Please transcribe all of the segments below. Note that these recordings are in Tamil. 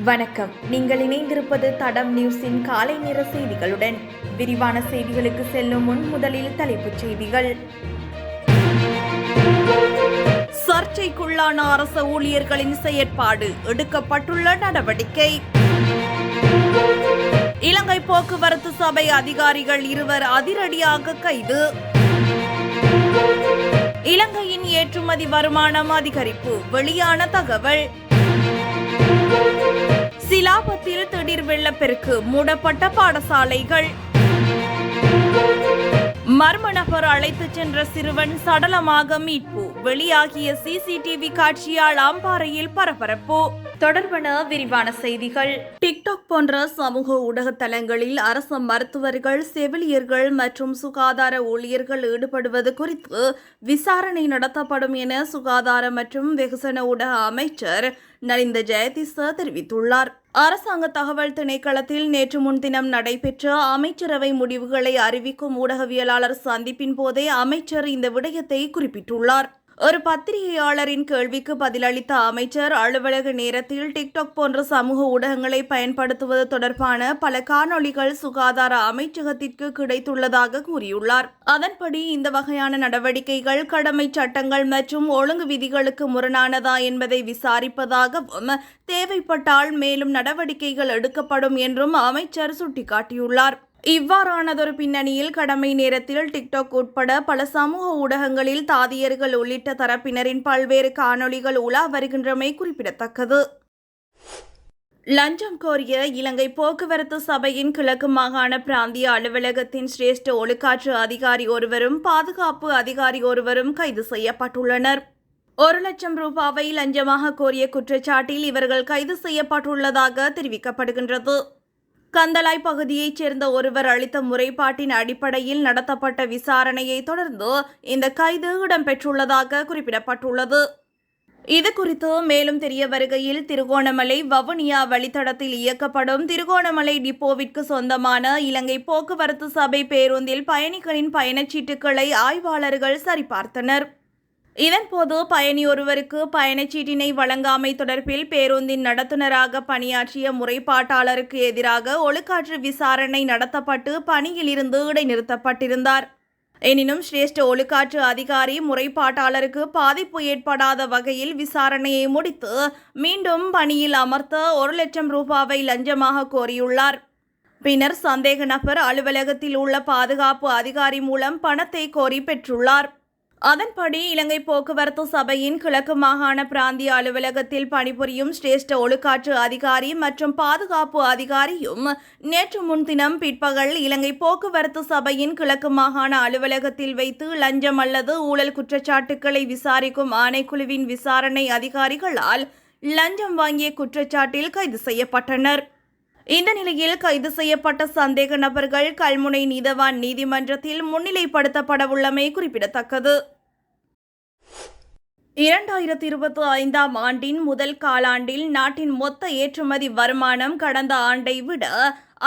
வணக்கம். நீங்கள் இணைந்திருப்பது தடம் நியூஸின் காலை நேர செய்திகளுடன். விரிவான செய்திகளுக்கு செல்லும் முன் முதலில் தலைப்புச் செய்திகள். சர்ச்சைக்குள்ளான அரசு ஊழியர்களின் செயற்பாடு, எடுக்கப்பட்டுள்ள நடவடிக்கை. இலங்கை போக்குவரத்து சபை அதிகாரிகள் 2 அதிரடியாக கைது. இலங்கையின் ஏற்றுமதி வருமானம் அதிகரிப்பு, வெளியான தகவல். சிலாபத்தில் திடீர் வெள்ளப்பெருக்கு, மூடப்பட்ட பாடசாலைகள். மர்ம நபர் அழைத்துச் சென்ற சிறுவன் சடலமாக மீட்பு, வெளியாகிய சிசிடிவி காட்சியால் அம்பாறையில் பரபரப்பு. தொடர்பான விரிவான செய்திகள். டிக்டாக் போன்ற சமூக ஊடக தளங்களில் அரசு மருத்துவர்கள், செவிலியர்கள் மற்றும் சுகாதார ஊழியர்கள் ஈடுபடுவது குறித்து விசாரணை நடத்தப்படும் என சுகாதார மற்றும் வெகுஜன ஊடக அமைச்சர் நலிந்த ஜெயதிச தெரிவித்துள்ளார். அரசாங்க தகவல் திணைக்களத்தில் நேற்று முன்தினம் நடைபெற்ற அமைச்சரவை முடிவுகளை அறிவிக்கும் ஊடகவியலாளர் சந்திப்பின் போதே அமைச்சர் இந்த விடயத்தை குறிப்பிட்டுள்ளார். ஒரு பத்திரிகையாளரின் கேள்விக்கு பதிலளித்த அமைச்சர், அலுவலக நேரத்தில் டிக்டாக் போன்ற சமூக ஊடகங்களை பயன்படுத்துவது தொடர்பான பல காணொளிகள் சுகாதார அமைச்சகத்திற்கு கிடைத்துள்ளதாக கூறியுள்ளார். அதன்படி இந்த வகையான நடவடிக்கைகள் கடமை சட்டங்கள் மற்றும் ஒழுங்கு விதிகளுக்கு முரணானதா என்பதை விசாரிப்பதாகவும், தேவைப்பட்டால் மேலும் நடவடிக்கைகள் எடுக்கப்படும் என்றும் அமைச்சர் சுட்டிக்காட்டியுள்ளார். இவ்வாறானதொரு பின்னணியில் கடமை நேரத்தில் டிக்டாக் உட்பட பல சமூக ஊடகங்களில் தாதியர்கள் உள்ளிட்ட தரப்பினரின் பல்வேறு காணொளிகள் உலா வருகின்றமை குறிப்பிடத்தக்கது. லஞ்சம் கோரிய இலங்கை போக்குவரத்து சபையின் கிழக்கு மாகாண பிராந்திய அலுவலகத்தின் சிரேஷ்ட ஒழுக்காற்று அதிகாரி ஒருவரும் பாதுகாப்பு அதிகாரி ஒருவரும் கைது செய்யப்பட்டுள்ளனர். 1 லட்சம் ரூபாவை லஞ்சமாக கோரிய குற்றச்சாட்டில் இவர்கள் கைது செய்யப்பட்டுள்ளதாக தெரிவிக்கப்படுகின்றது. கந்தலாய் பகுதியைச் சேர்ந்த ஒருவர் அளித்த முறைப்பாட்டின் அடிப்படையில் நடத்தப்பட்ட விசாரணையை தொடர்ந்து இந்த கைது இடம்பெற்றுள்ளதாக குறிப்பிடப்பட்டுள்ளது. இதுகுறித்து மேலும் தெரிய வருகையில், திருகோணமலை வவுனியா வழித்தடத்தில் இயக்கப்படும் திருகோணமலை டிப்போவிற்கு சொந்தமான இலங்கை போக்குவரத்து சபை பேருந்தில் பயணிகளின் பயணச்சீட்டுகளை ஆய்வாளர்கள் சரிபார்த்தனர். இதன்போது பயணி ஒருவருக்கு பயணச்சீட்டினை வழங்காமை தொடர்பில் பேருந்தின் நடத்துனராக பணியாற்றிய முறைப்பாட்டாளருக்கு எதிராக ஒழுக்காற்று விசாரணை நடத்தப்பட்டு பணியிலிருந்து இடைநிறுத்தப்பட்டிருந்தார். எனினும் சிரேஷ்ட ஒழுக்காற்று அதிகாரி முறைப்பாட்டாளருக்கு பாதிப்பு ஏற்படாத வகையில் விசாரணையை முடித்து மீண்டும் பணியில் அமர்த்த 1 லட்சம் ரூபாவை லஞ்சமாக கோரியுள்ளார். பின்னர் சந்தேக நபர் அலுவலகத்தில் உள்ள பாதுகாப்பு அதிகாரி மூலம் பணத்தை கோரி பெற்றுள்ளார். அதன்படி இலங்கை போக்குவரத்து சபையின் கிழக்கு மாகாண பிராந்திய அலுவலகத்தில் பணிபுரியும் சிரேஷ்ட ஒழுக்காற்று அதிகாரி மற்றும் பாதுகாப்பு அதிகாரியும் நேற்று முன்தினம் பிற்பகல் இலங்கை போக்குவரத்து சபையின் கிழக்கு மாகாண அலுவலகத்தில் வைத்து லஞ்சம் அல்லது ஊழல் குற்றச்சாட்டுக்களை விசாரிக்கும் ஆணைக்குழுவின் விசாரணை அதிகாரிகளால் லஞ்சம் வாங்கிய குற்றச்சாட்டில் கைது செய்யப்பட்டனர். இந்த நிலையில் கைது செய்யப்பட்ட சந்தேக நபர்கள் கல்முனை நீதவான் நீதிமன்றத்தில் முன்னிலைப்படுத்தப்படவுள்ளமை குறிப்பிடத்தக்கது. 2025 ஆண்டின் முதல் காலாண்டில் நாட்டின் மொத்த ஏற்றுமதி வருமானம் கடந்த ஆண்டை விட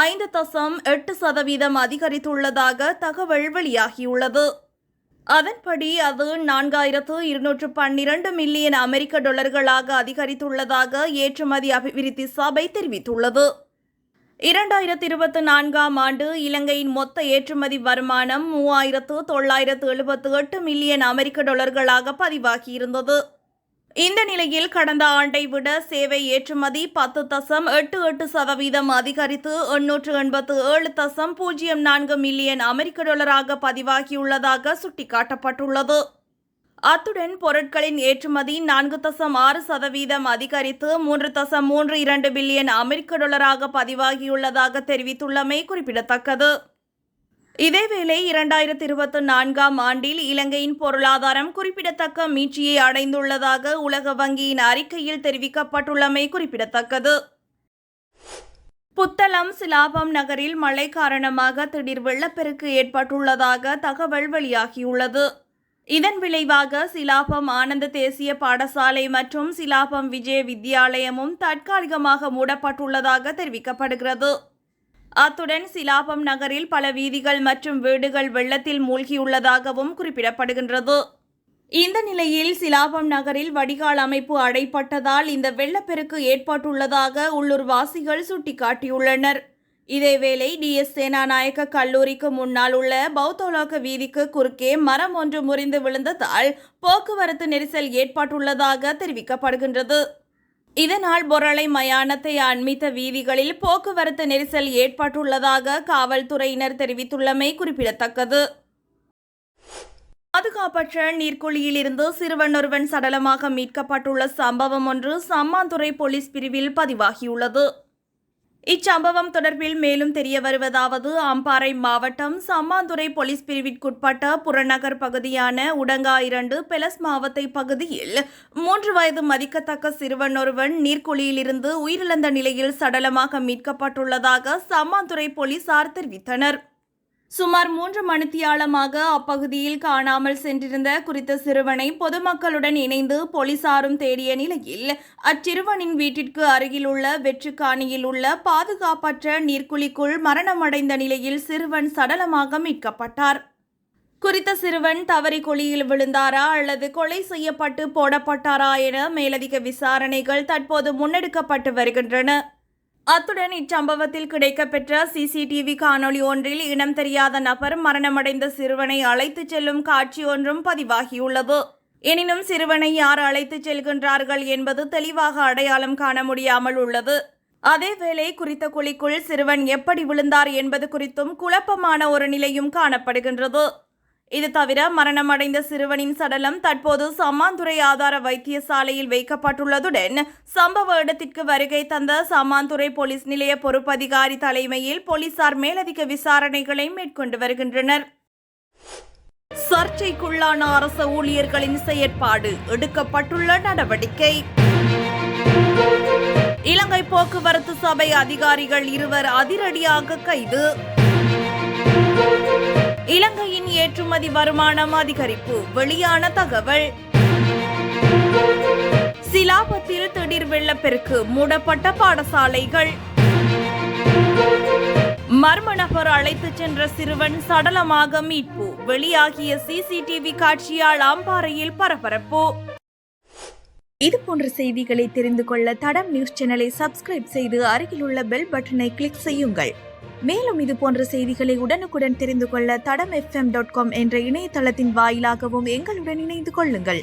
5.8% அதிகரித்துள்ளதாக தகவல் வெளியாகியுள்ளது. அதன்படி அது 4212 மில்லியன் அமெரிக்க டாலர்களாக அதிகரித்துள்ளதாக ஏற்றுமதி அபிவிருத்தி சபை தெரிவித்துள்ளது. 2024 ஆண்டு இலங்கையின் மொத்த ஏற்றுமதி வருமானம் 3978 மில்லியன் அமெரிக்க டாலர்களாக பதிவாகியிருந்தது. இந்த நிலையில் கடந்த ஆண்டை விட சேவை ஏற்றுமதி 10.88% அதிகரித்து 887.04 மில்லியன் அமெரிக்க டாலராக பதிவாகியுள்ளதாக சுட்டிக்காட்டப்பட்டுள்ளது. அத்துடன் பொருட்களின் ஏற்றுமதி 4.6% அதிகரித்து 3.32 பில்லியன் அமெரிக்க டாலராக பதிவாகியுள்ளதாக தெரிவித்துள்ளமை குறிப்பிடத்தக்கது. இதேவேளை 2024 ஆண்டில் இலங்கையின் பொருளாதாரம் குறிப்பிடத்தக்க மீட்சியை அடைந்துள்ளதாக உலக வங்கியின் அறிக்கையில் தெரிவிக்கப்பட்டுள்ளமை குறிப்பிடத்தக்கது. புத்தளம் சிலாபம் நகரில் மழை காரணமாக திடீர் வெள்ளப்பெருக்கு ஏற்பட்டுள்ளதாக தகவல் வெளியாகியுள்ளது. இதன் விளைவாக சிலாபம் ஆனந்த தேசிய பாடசாலை மற்றும் சிலாபம் விஜய வித்தியாலயமும் தற்காலிகமாக மூடப்பட்டுள்ளதாக தெரிவிக்கப்படுகிறது. அத்துடன் சிலாபம் நகரில் பல வீதிகள் மற்றும் வீடுகள் வெள்ளத்தில் மூழ்கியுள்ளதாகவும் குறிப்பிடப்படுகின்றது. இந்த நிலையில் சிலாபம் நகரில் வடிகால் அமைப்பு அடைப்பட்டதால் இந்த வெள்ளப்பெருக்கு ஏற்பட்டுள்ளதாக உள்ளூர்வாசிகள் சுட்டிக்காட்டியுள்ளனர். இதேவேளை டிஎஸ் சேனாநாயக்க கல்லூரிக்கு முன்னால் உள்ள பௌத்தோலோக வீதிக்கு குறுக்கே மரம் ஒன்று முறிந்து விழுந்ததால் போக்குவரத்து நெரிசல் ஏற்பட்டுள்ளதாக தெரிவிக்கப்படுகின்றது. இதனால் பொரளை மயானத்தை அண்மித்த வீதிகளில் போக்குவரத்து நெரிசல் ஏற்பட்டுள்ளதாக காவல்துறையினர் தெரிவித்துள்ளமை குறிப்பிடத்தக்கது. பாதுகாப்பற்ற நீர்க்குழியில் இருந்து சிறுவன் ஒருவன் சடலமாக மீட்கப்பட்டுள்ள சம்பவம் ஒன்று சம்மாந்துறை போலீஸ் பிரிவில் பதிவாகியுள்ளது. இச்சம்பவம் தொடர்பில் மேலும் தெரிய வருவதாவது, அம்பாறை மாவட்டம் சம்மாந்துறை போலீஸ் பிரிவிற்குட்பட்ட புறநகர் பகுதியான உடங்கா 2 பெலஸ் மாவத்தை பகுதியில் 3 வயது மதிக்கத்தக்க சிறுவன் ஒருவன் நீர்க்குழியிலிருந்து உயிரிழந்த நிலையில் சடலமாக மீட்கப்பட்டுள்ளதாக சம்மாந்துறை போலீசார் தெரிவித்தனர். சுமார் 3 மணித்தியாலமாக அப்பகுதியில் காணாமல் சென்றிருந்த குறித்த சிறுவனை பொதுமக்களுடன் இணைந்து போலீசாரும் தேடிய நிலையில் அச்சிறுவனின் வீட்டிற்கு அருகிலுள்ள வெற்றுக்காணியில் உள்ள பாதுகாப்பற்ற நீர்க்குழிக்குள் மரணமடைந்த நிலையில் சிறுவன் சடலமாக மீட்கப்பட்டார். குறித்த சிறுவன் தவறி குழியில் விழுந்தாரா அல்லது கொலை செய்யப்பட்டு போடப்பட்டாரா என மேலதிக விசாரணைகள் தற்போது முன்னெடுக்கப்பட்டு வருகின்றன. அத்துடன் இச்சம்பவத்தில் கிடைக்கப்பெற்ற சிசிடிவி காணொலி ஒன்றில் இனம் தெரியாத நபர் மரணமடைந்த சிறுவனை அழைத்துச் செல்லும் காட்சி ஒன்றும் பதிவாகியுள்ளது. எனினும் சிறுவனை யார் அழைத்துச் செல்கின்றார்கள் என்பது தெளிவாக அடையாளம் காண முடியாமல் உள்ளது. அதேவேளை குறித்த குழிக்குள் சிறுவன் எப்படி விழுந்தார் என்பது குறித்தும் குழப்பமான ஒரு நிலையும் காணப்படுகின்றது. இது தவிர மரணமடைந்த சிறுவனின் சடலம் தற்போது சம்மாந்துறை ஆதார வைத்தியசாலையில் வைக்கப்பட்டுள்ளதுடன் சம்பவ இடத்திற்கு வருகை தந்த சம்மாந்துறை போலீஸ் நிலைய பொறுப்பதிகாரி தலைமையில் போலீசார் மேலதிக விசாரணைகளை மேற்கொண்டு வருகின்றனர். சர்ச்சைக்குள்ளான அரசு ஊழியர்களின் செயற்பாடு, எடுக்கப்பட்டுள்ள நடவடிக்கை. இலங்கை போக்குவரத்து சபை அதிகாரிகள் 2 அதிரடியாக கைது. இலங்கையின் ஏற்றுமதி வருமானம் அதிகரிப்பு, வெளியான தகவல். சிலாபத்தில் திடீர் வெள்ளப்பெருக்கு, மூடப்பட்ட பாடசாலைகள். மர்ம நபர் அழைத்துச் சென்ற சிறுவன் சடலமாக மீட்பு, வெளியாகிய சிசிடிவி காட்சியால் அம்பாறையில் பரபரப்பு. இதுபோன்ற செய்திகளை தெரிந்து கொள்ள தடம் நியூஸ் சேனலை சப்ஸ்கிரைப் செய்து அருகிலுள்ள பெல் பட்டனை கிளிக் செய்யுங்கள். மேலும் இதுபோன்ற செய்திகளை உடனுக்குடன் தெரிந்து கொள்ள தடம் fm.com என்ற இணையதளத்தின் வாயிலாகவும் எங்களுடன் இணைந்து கொள்ளுங்கள்.